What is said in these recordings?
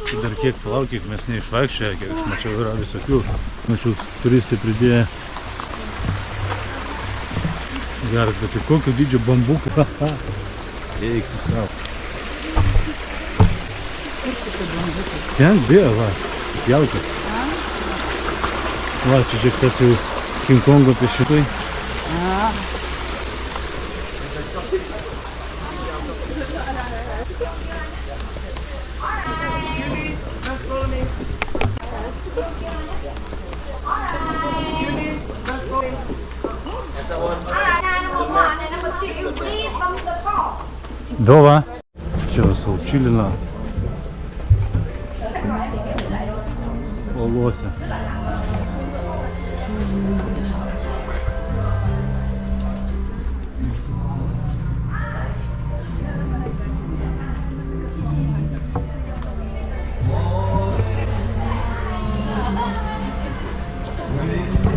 Dar kiek palauk, kiek mes neišvaikščioje, kiek aš mačiau, yra visokių. Mačiau, turistai pridėjo. Geras, bet tai kokio dydžio bambuką. Eik savo. Ten bėjo, va, pjaukas. Va, čia žiūrėk, tas jau King Kongo piešikai. Dova. Čia va sau čilina. Oluose.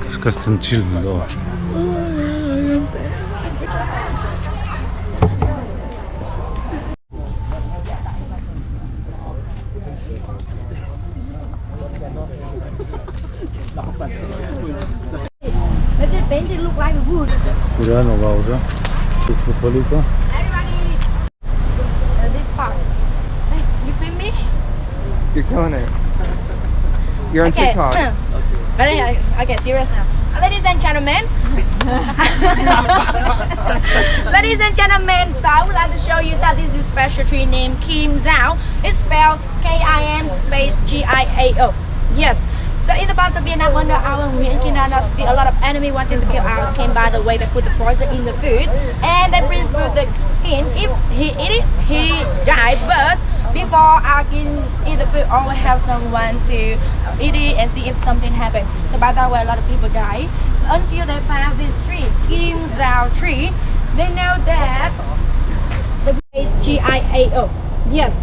Kažkas ten čilina dova. Kurią nulaužą? Kaip paliko? This part. Hey, you film me? You're killing it. You're on TikTok. Okay, serious now. Ladies and gentlemen. Ladies and gentlemen, so I would like to show you that this is a special tree named Kim Zao. It's spelled K-I-M space G-I-A-O. Yes. So in the past of Vietnam, under our Nguyễn dynasty, a lot of enemy wanted to kill our king. By the way, they put the poison in the food and they bring food the king. If he eat it, he died. But before our king eat the food, always have someone to eat it and see if something happened. So by that way, a lot of people die until they found this tree, Kim Zao tree. They know that the is G-I-A-O. Yes.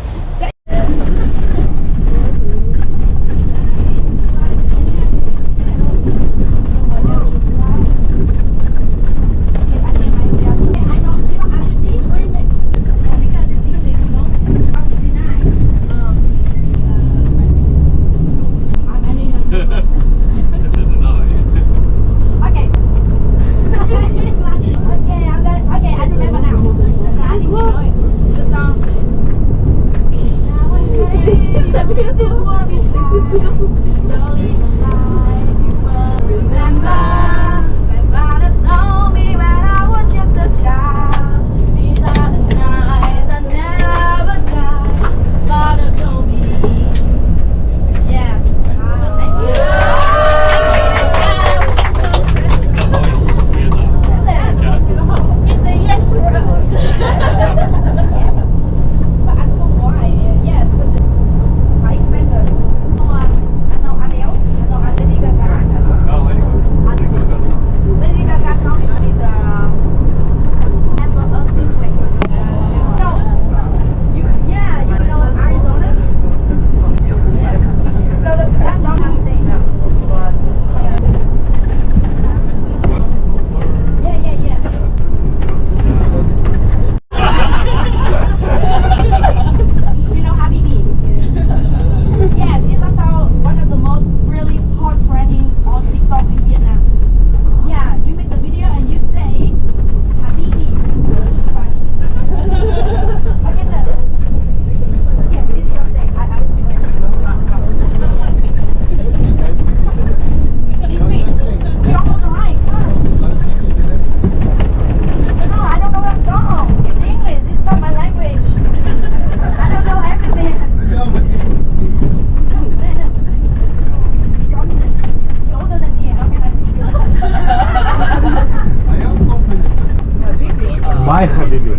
My Habibi.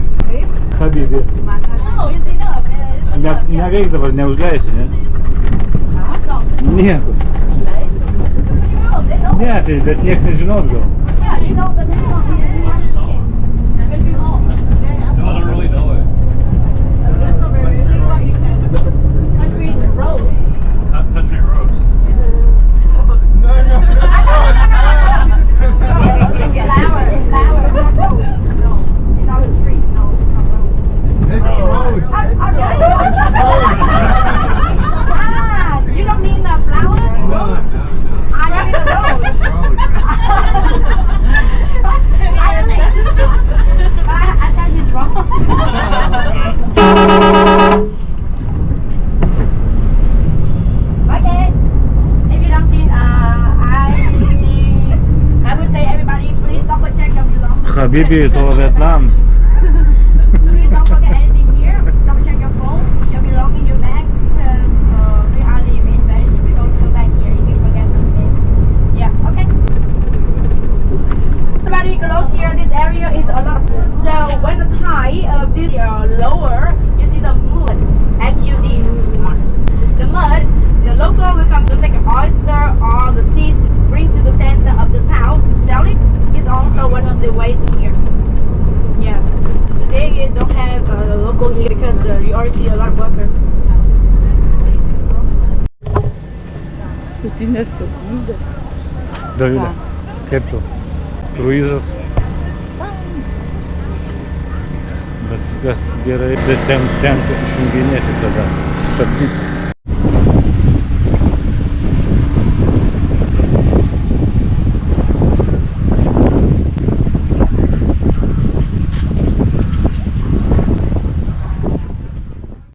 Habibi. Neveiks dabar, neužleisi, ne? Nieko. Ne, tai bet nieks nežinos gal. No, I don't really know it. Country roast. Country roast. Flowers. Bibi to Vietnam. Please don't forget anything here. Double check your phone. Your belongings in your bag because we are leaving. Very difficult to come back here if you forget something. Yeah, okay. Somebody close here. This area is a lot. So when the tide of this lower, you see the mud. MUD. The mud. The local will come to take an oyster or the seas bring to the center of the town. Selling is also one of the ways here. Yes. Today you don't have a local here because you already see a lot of workers. Dovile, kaip tu? Kruizas. Bet kas gerai, bet tenka išjunginėti tada. Stabdyti.